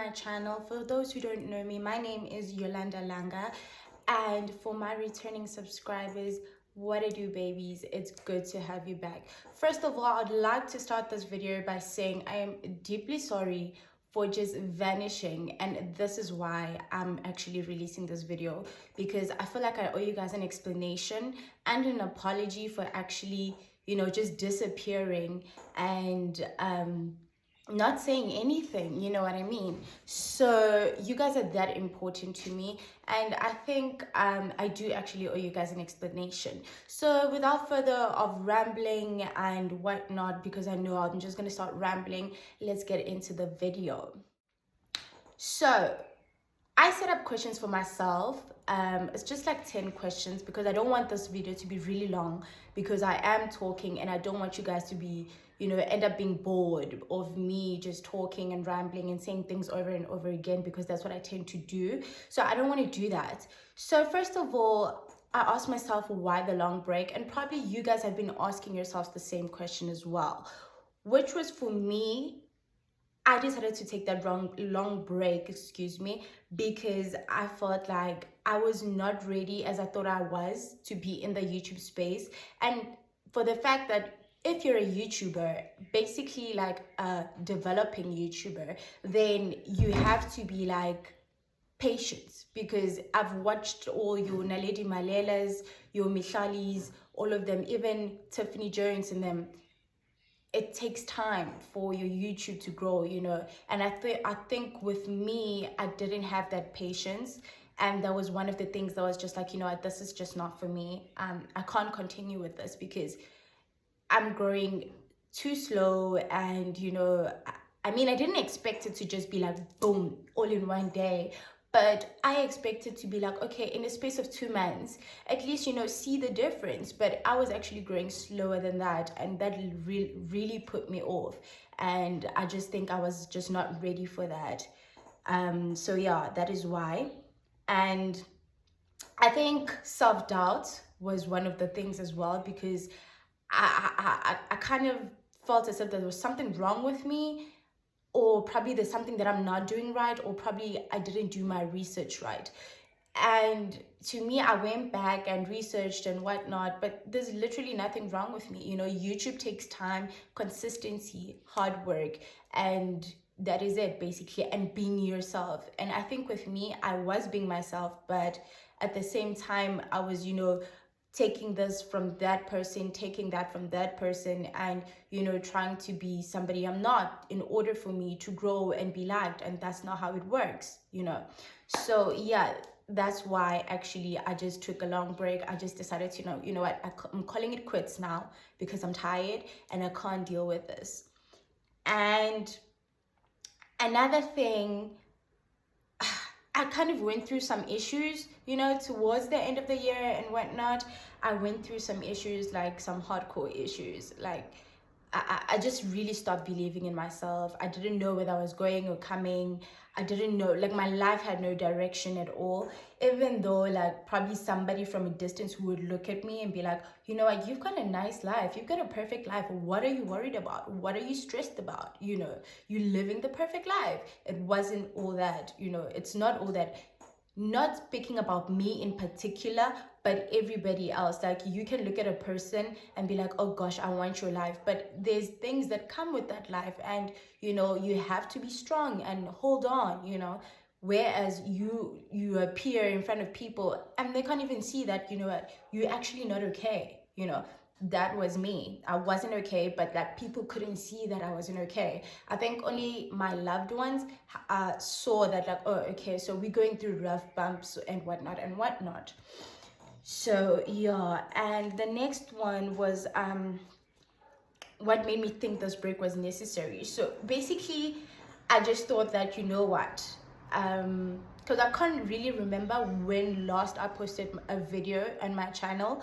my channel. For those who don't know me, my name is Yolanda Langa, and for my returning subscribers, what I do, babies, it's good to have you back. First of all, I'd like to start this video by saying I am deeply sorry for just vanishing, and this is why I'm actually releasing this video, because I feel like I owe you guys an explanation and an apology for actually, just disappearing and not saying anything, you know what I mean? So you guys are that important to me, and I think I do actually owe you guys an explanation. So without further of rambling and whatnot, because I know I'm just gonna start rambling, let's get into the video. So I set up questions for myself. It's just like 10 questions because I don't want this video to be really long, because I am talking and I don't want you guys to be, end up being bored of me just talking and rambling and saying things over and over again, because that's what I tend to do. So I don't want to do that. So first of all, I asked myself why the long break, and probably you guys have been asking yourselves the same question as well, which was for me, I decided to take that long break, because I felt like I was not ready as I thought I was to be in the YouTube space. And for the fact that if you're a YouTuber, basically like a developing YouTuber, then you have to be like patient, because I've watched all your Naledi Malelas, your Michalis, all of them, even Tiffany Jones and them. It takes time for your YouTube to grow, and I think with me, I didn't have that patience, and that was one of the things that was just like, this is just not for me. I can't continue with this because I'm growing too slow, and I mean, I didn't expect it to just be like boom, all in one day. But I expected to be like, okay, in the space of 2 months, at least, see the difference. But I was actually growing slower than that. And that really put me off. And I just think I was just not ready for that. So yeah, that is why. And I think self-doubt was one of the things as well, because I kind of felt as if there was something wrong with me, or probably there's something that I'm not doing right, or probably I didn't do my research right. And to me, I went back and researched and whatnot, but there's literally nothing wrong with me. YouTube takes time, consistency, hard work, and that is it basically, and being yourself. And I think with me, I was being myself, but at the same time, I was, taking this from that person, taking that from that person, and trying to be somebody I'm not in order for me to grow and be liked. And that's not how it works. So yeah, that's why actually I just took a long break. I just decided to, you know what, I'm calling it quits now, because I'm tired and I can't deal with this. And another thing, I kind of went through some issues, towards the end of the year and whatnot. I went through some issues, like some hardcore issues. Like, I just really stopped believing in myself. I didn't know whether I was going or coming. I didn't know, like, my life had no direction at all. Even though, like, probably somebody from a distance who would look at me and be like, you know what, you've got a nice life. You've got a perfect life. What are you worried about? What are you stressed about? You're living the perfect life. It wasn't all that, it's not all that. Not speaking about me in particular, but everybody else. Like, you can look at a person and be like, oh gosh, I want your life, but there's things that come with that life, and you have to be strong and hold on, whereas you appear in front of people and they can't even see that you're actually not okay. That was me. I wasn't okay, but that people couldn't see that I wasn't okay. I think only my loved ones saw that, like, oh, okay, so we're going through rough bumps and whatnot. So yeah, and the next one was what made me think this break was necessary. So basically, I just thought that, what, because I can't really remember when last I posted a video on my channel,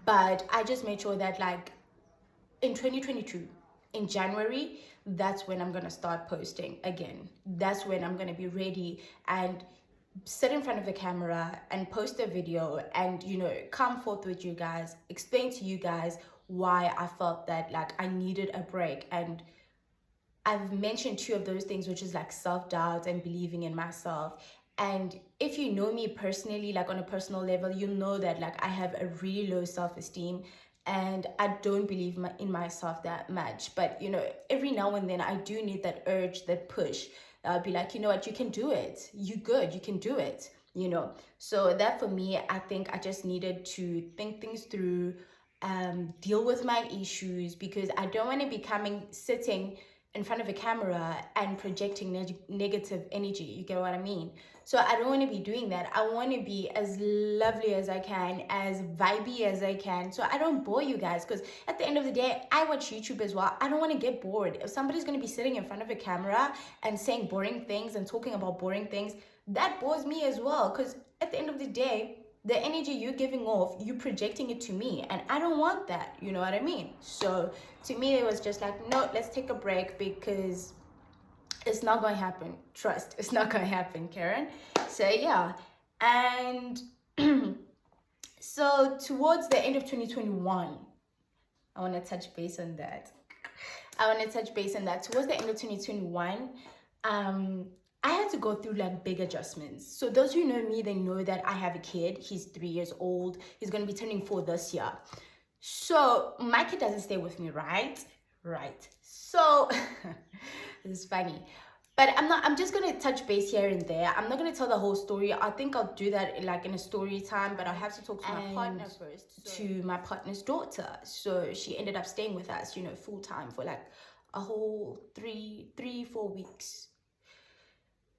but I just made sure that, like, in 2022, in January, that's when I'm gonna start posting again. That's when I'm gonna be ready and sit in front of the camera and post a video and come forth with you guys, explain to you guys why I felt that, like, I needed a break. And I've mentioned two of those things, which is like self-doubt and believing in myself. And if you know me personally, like on a personal level, you know that like I have a really low self-esteem and I don't believe in myself that much. But you know, every now and then I do need that urge, that push. I'll be like, you know what, you can do it. You good, you can do it, you know. So that for me, I think I just needed to think things through, deal with my issues, because I don't want to be sitting in front of a camera and projecting negative energy. You get what I mean? So I don't want to be doing that. I want to be as lovely as I can, as vibey as I can, so I don't bore you guys. Because at the end of the day, I watch YouTube as well. I don't want to get bored. If somebody's going to be sitting in front of a camera and saying boring things and talking about boring things, that bores me as well. Because at the end of the day, the energy you're giving off, you projecting it to me, and I don't want that. You know what I mean? So to me, it was just like, no, let's take a break, because it's not going to happen. Trust, it's not going to happen, Karen. So yeah. And so towards the end of 2021, I want to touch base on that. Towards the end of 2021, I had to go through like big adjustments. So those who know me, they know that I have a kid. He's 3 years old. He's going to be turning 4 this year. So my kid doesn't stay with me, right? So this is funny. But I'm just going to touch base here and there. I'm not going to tell the whole story. I think I'll do that like in a story time, but I have to talk to my partner first. So. To my partner's daughter. So she ended up staying with us, you know, full time for like a whole 4 weeks.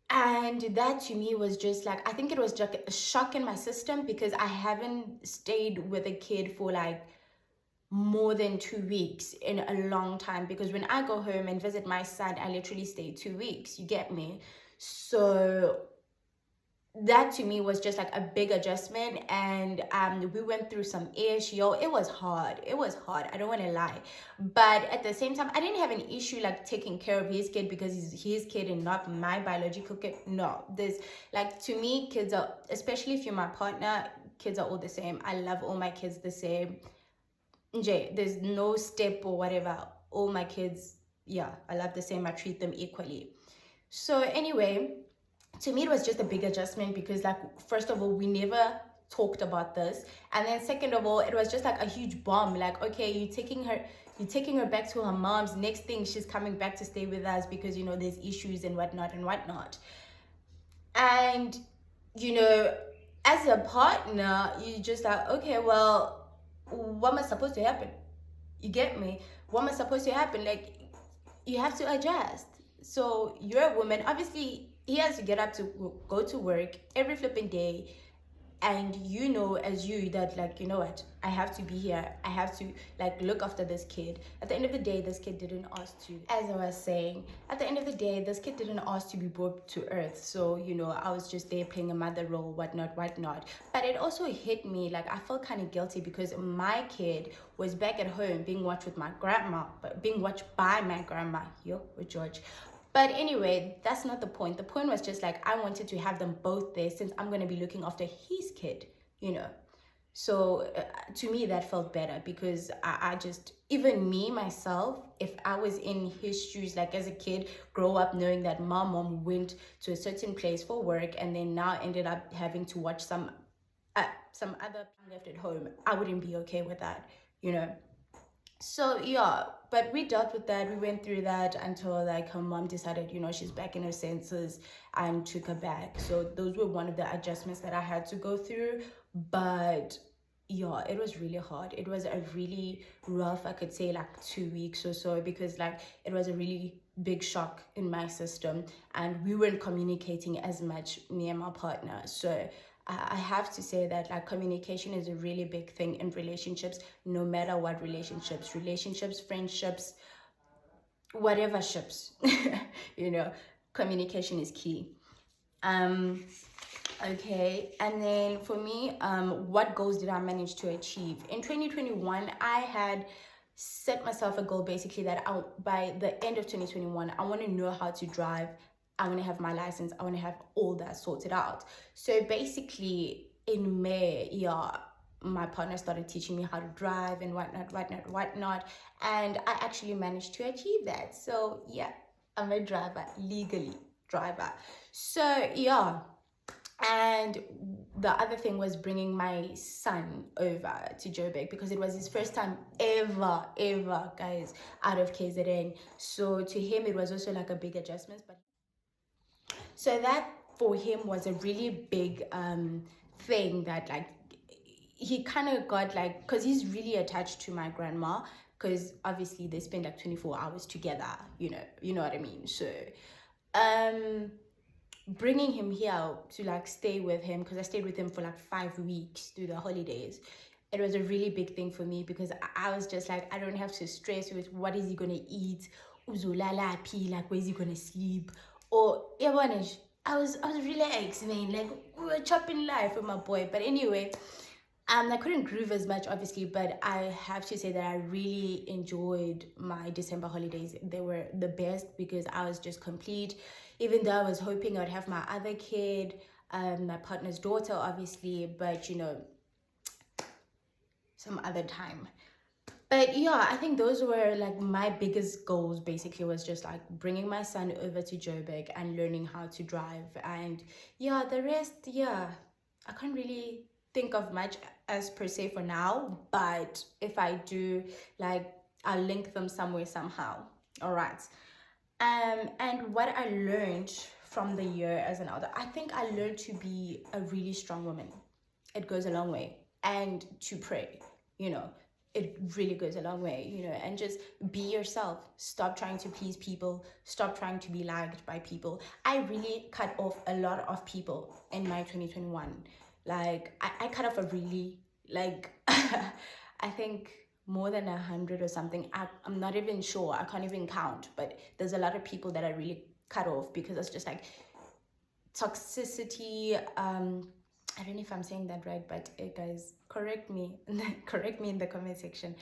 And that to me was just like, I think it was just a shock in my system, because I haven't stayed with a kid for like more than 2 weeks in a long time. Because when I go home and visit my son, I literally stay 2 weeks, you get me? So that to me was just like a big adjustment. And we went through some ish. It was hard. I don't want to lie. But at the same time, I didn't have an issue like taking care of his kid, because he's his kid and not my biological kid. No, there's like, to me, kids are, especially if you're my partner, kids are all the same. I love all my kids the same. There's no step or whatever. All my kids, yeah, I love the same. I treat them equally. So anyway, to me, it was just a big adjustment, because like, first of all, we never talked about this. And then second of all, it was just like a huge bomb. Like, okay, you're taking her back to her mom's. Next thing, she's coming back to stay with us because, you know, there's issues and whatnot. And, you know, as a partner, you just like, okay, well, what am I supposed to happen? You get me? What am I supposed to happen? Like, you have to adjust. So you're a woman. Obviously, he has to get up to go to work every flipping day. And you know, as you, that like, you know what, I have to be here. I have to like look after this kid. At the end of the day, this kid didn't ask to, as I was saying, at the end of the day, this kid didn't ask to be brought to earth. So, you know, I was just there playing a mother role, whatnot. But it also hit me, like I felt kind of guilty, because my kid was back at home being watched by my grandma, with George. But anyway, that's not the point. The point was just like, I wanted to have them both there, since I'm going to be looking after his kid, you know. So to me, that felt better, because I just, even me, myself, if I was in his shoes, like as a kid, grow up knowing that my mom went to a certain place for work and then now ended up having to watch some other left at home, I wouldn't be okay with that, you know. So yeah, but we dealt with that. We went through that until like her mom decided, you know, she's back in her senses, and took her back. So those were one of the adjustments that I had to go through. But yeah, it was really hard. It was a really rough, I could say like 2 weeks or so, because like it was a really big shock in my system, and we weren't communicating as much, me and my partner. So I have to say that like communication is a really big thing in relationships, no matter what relationships, friendships, whatever ships, you know, communication is key. Okay, and then for me, what goals did I manage to achieve? In 2021, I had set myself a goal basically that by the end of 2021, I want to know how to drive. I want to have my license. I want to have all that sorted out. So basically in May, yeah, my partner started teaching me how to drive and whatnot. And I actually managed to achieve that. So yeah, I'm a driver, legally driver. So yeah. And the other thing was bringing my son over to Joburg because it was his first time ever, guys, out of KZN. So to him, it was also like a big adjustment. But so that for him was a really big thing that like he kind of got like, because he's really attached to my grandma, because obviously they spend like 24 hours together, you know what I mean. So bringing him here to like stay with him, because I stayed with him for like 5 weeks through the holidays, it was a really big thing for me because I was just like, I don't have to stress with what is he gonna eat, uzulala pee, like where's he gonna sleep, or I was relaxed, man. Like we were chopping life with my boy. But anyway, I couldn't groove as much, obviously, but I have to say that I really enjoyed my December holidays. They were the best because I was just complete. Even though I was hoping I'd have my other kid, my partner's daughter, obviously, but some other time. But yeah, I think those were like my biggest goals. Basically, was just like bringing my son over to Joburg and learning how to drive. And yeah, the rest, yeah, I can't really think of much as per se for now. But if I do, like, I'll link them somewhere somehow. All right. And what I learned from the year as an elder, I think I learned to be a really strong woman. It goes a long way. And to pray, it really goes a long way, and just be yourself. Stop trying to please people. Stop trying to be liked by people. I really cut off a lot of people in my 2021. Like, I cut off a really, like, I think more than 100 or something. I'm not even sure. I can't even count. But there's a lot of people that I really cut off because it's just like toxicity. I don't know if I'm saying that right, but guys, correct me in the comment section.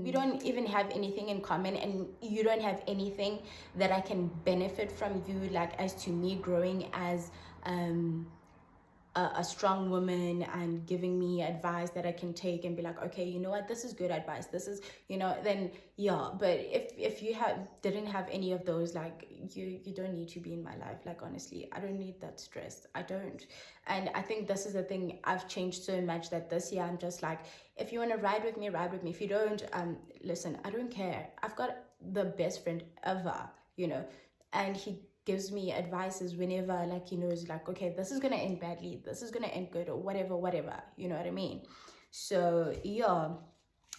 We don't even have anything in common, and you don't have anything that I can benefit from you, like as to me growing as a strong woman and giving me advice that I can take and be like, okay, you know what, this is good advice, this is, then yeah. But if you didn't have any of those, like, you don't need to be in my life. Like, honestly, I don't need that stress. I don't. And I think this is the thing, I've changed so much that this year I'm just like, if you want to ride with me, ride with me. If you don't, listen, I don't care. I've got the best friend ever, and he gives me advices whenever, like, he knows, like, okay, this is gonna end badly, this is gonna end good, or whatever, you know what I mean. So yeah,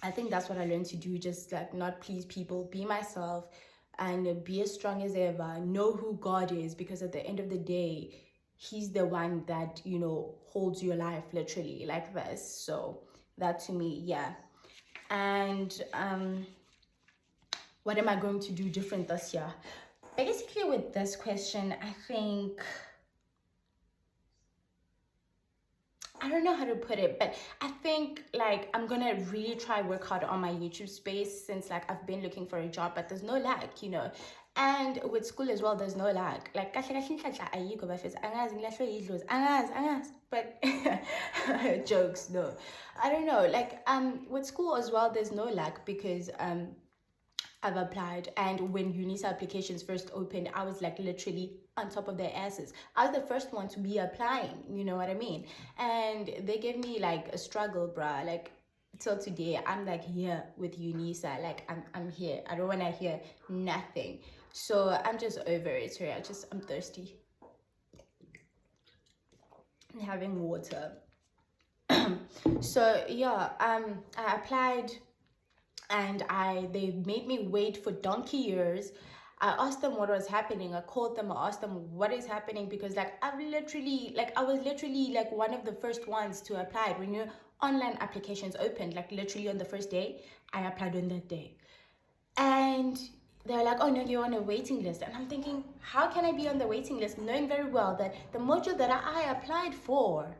I think that's what I learned to do, just like not please people, be myself, and be as strong as ever. Know who God is, because at the end of the day, he's the one that holds your life literally like this. So that, to me, yeah. And what am I going to do different this year? Basically, with this question, I think, I don't know how to put it, but I think, like, I'm gonna really try work hard on my YouTube space, since, like, I've been looking for a job, but there's no lag, and with school as well, there's no lag. Like, but jokes, no, I don't know. Like, with school as well, there's no lag because I've applied, and when UNISA applications first opened, I was like literally on top of their asses. I was the first one to be applying, you know what I mean? And they gave me like a struggle, bruh. Like, till today, I'm like here with UNISA. Like, I'm here. I don't want to hear nothing. So I'm just over it. Sorry, I'm thirsty. I'm having water. So yeah, I applied, and they made me wait for donkey years. I asked them what was happening. I called them, I asked them what is happening, because like I was literally like one of the first ones to apply. When your online applications opened, like literally on the first day, I applied on that day. And they're like, oh no, you're on a waiting list. And I'm thinking, how can I be on the waiting list, knowing very well that the module that I applied for,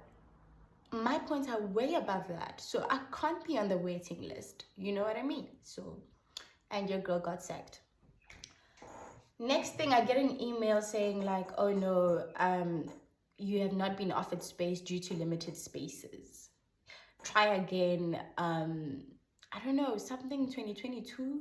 my points are way above that, so I can't be on the waiting list, you know what I mean? So, and your girl got sacked. Next thing, I get an email saying like, oh no, you have not been offered space due to limited spaces. Try again. I don't know, something 2022.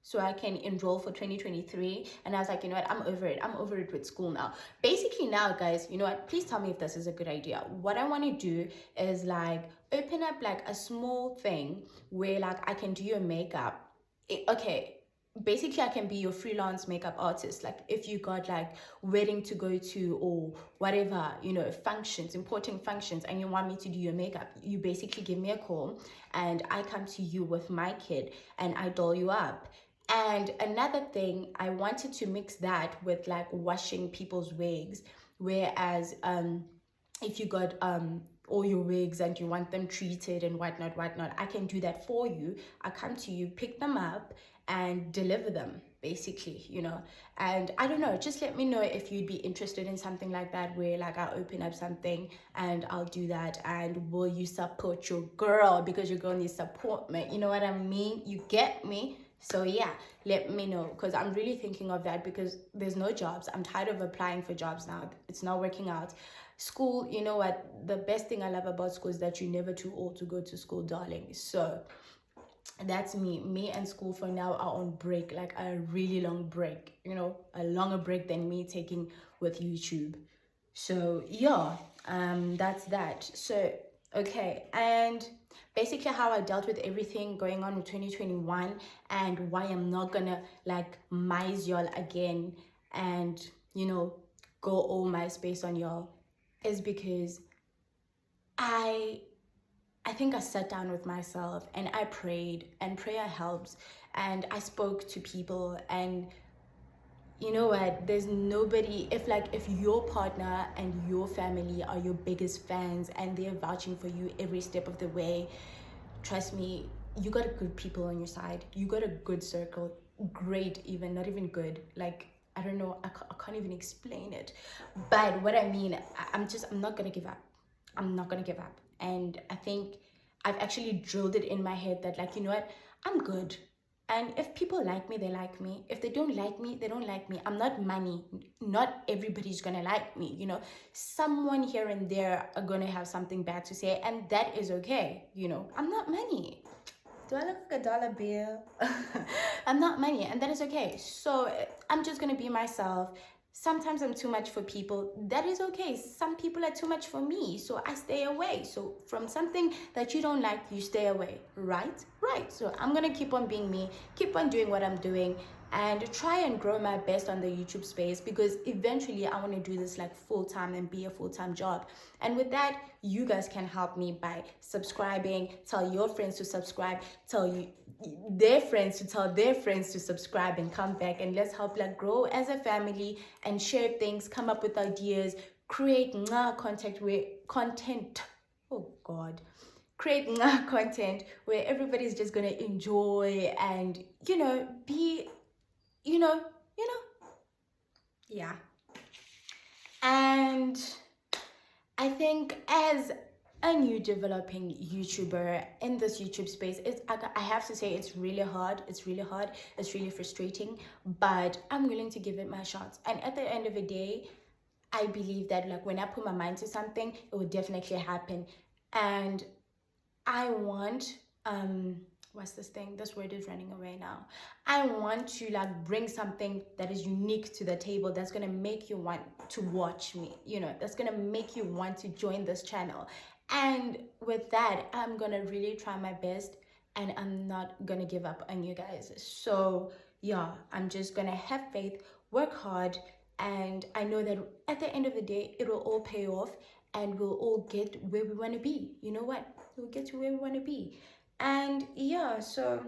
so I can enroll for 2023. And I was like, you know what, I'm over it. I'm over it with school now. Basically now, guys, you know what, please tell me if this is a good idea. What I want to do is like open up like a small thing where like I can do your makeup. Okay, basically I can be your freelance makeup artist. Like if you got like wedding to go to or whatever, you know, functions, important functions, and you want me to do your makeup, you basically give me a call and I come to you with my kit and I doll you up. And another thing, I wanted to mix that with like washing people's wigs, whereas if you got all your wigs and you want them treated and whatnot, I can do that for you. I come to you, pick them up and deliver them, basically, you know. And I don't know, just let me know if you'd be interested in something like that, where like I open up something and I'll do that. And will you support your girl, because your girl needs support, man, you know what I mean? You get me? So yeah, let me know, because I'm really thinking of that, because there's no jobs. I'm tired of applying for jobs now. It's not working out. School, you know what, the best thing I love about school is that you're never too old to go to school, darling. So that's me and school for now are on break, like a really long break, you know, a longer break than me taking with YouTube. So yeah, that's that. So okay, and basically how I dealt with everything going on in 2021, and why I'm not gonna like mise y'all again and, you know, go all my space on y'all, is because I think I sat down with myself and I prayed, and prayer helps, and I spoke to people. And you know what, there's nobody, if your partner and your family are your biggest fans and they're vouching for you every step of the way, trust me, you got a good people on your side. You got a good circle. Great, even, not even good, like I don't know, I can't even explain it. But what I mean, I'm not gonna give up. I'm not gonna give up. And I think I've actually drilled it in my head that, like, you know what, I'm good. And if people like me, they like me. If they don't like me, they don't like me. I'm not money. Not everybody's gonna like me, you know. Someone here and there are gonna have something bad to say, and that is okay, you know. I'm not money. Do I look like a dollar bill? I'm not money, and that is okay. So I'm just gonna be myself. Sometimes I'm too much for people. That is okay. Some people are too much for me, so I stay away. So from something that you don't like, you stay away, right? Right. So I'm gonna keep on being me, keep on doing what I'm doing, and try and grow my best on the YouTube space, because eventually I want to do this like full-time and be a full-time job. And with that, you guys can help me by subscribing. Tell your friends to subscribe, their friends to tell their friends to subscribe and come back, and let's help like grow as a family and share things, come up with ideas, create content. Oh God. Create content where everybody's just gonna enjoy and, you know, be, you know, yeah. And I think as a new developing YouTuber in this YouTube space, I have to say it's really hard. It's really hard. It's really frustrating, but I'm willing to give it my shots. And at the end of the day, I believe that like when I put my mind to something, it will definitely happen. And I want what's this thing? This word is running away now. I want to like bring something that is unique to the table, that's gonna make you want to watch me, you know, that's gonna make you want to join this channel. And with that, I'm gonna really try my best, and I'm not gonna give up on you guys. So yeah, I'm just gonna have faith, work hard, and I know that at the end of the day, it will all pay off, and we'll all get where we want to be. You know what? We'll get to where we want to be. And yeah, so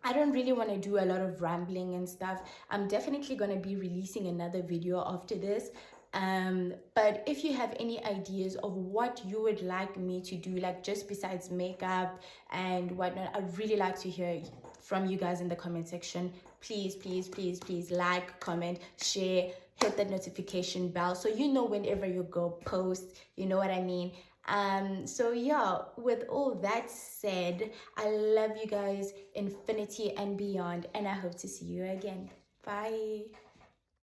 I don't really want to do a lot of rambling and stuff. I'm definitely going to be releasing another video after this. But if you have any ideas of what you would like me to do, like just besides makeup and whatnot, I'd really like to hear from you guys in the comment section. Please, please, please, please like, comment, share, hit that notification bell so you know whenever you go post, you know what I mean. So yeah, with all that said, I love you guys infinity and beyond, and I hope to see you again. Bye.